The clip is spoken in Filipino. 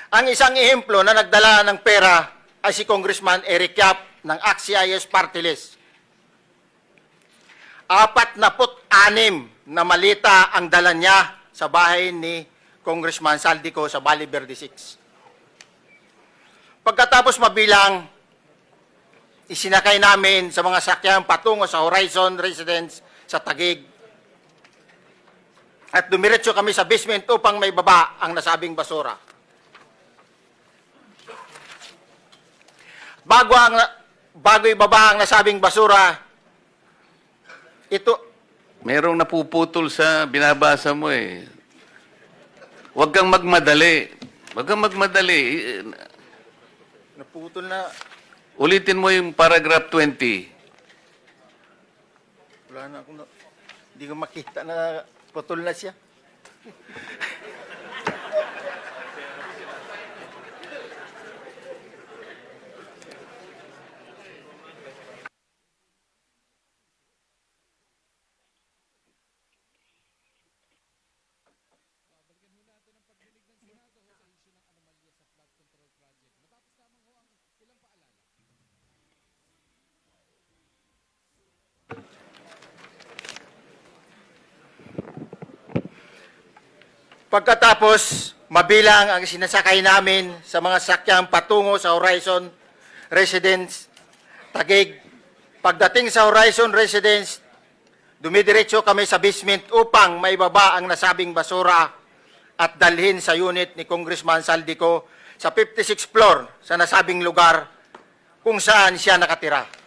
Ang isang ehemplo na nagdala ng pera ay si Congressman Eric Yap ng AXIS Party List. 46 na malita ang dala niya sa bahay ni Congressman Saldico sa Valle Verde 6. Pagkatapos mabilang, isinakay namin sa mga sakyan patungo sa Horizon Residence sa Taguig. At dumiretso kami sa basement upang may baba ang nasabing basura. Bago ibaba ang nasabing basura, ito, Merong napuputol sa binabasa mo eh. Huwag kang magmadali. Huwag kang magmadali. naputol na, Ulitin mo yung paragraph 20. wala na akong, hindi ko makita na putol na siya. Pagkatapos, mabilang ang sinasakay namin sa mga sakyang patungo sa Horizon Residence, Taguig. Pagdating sa Horizon Residence, dumidiretso kami sa basement upang maibaba ang nasabing basura at dalhin sa unit ni Congressman Saldico sa 56th floor sa nasabing lugar kung saan siya nakatira.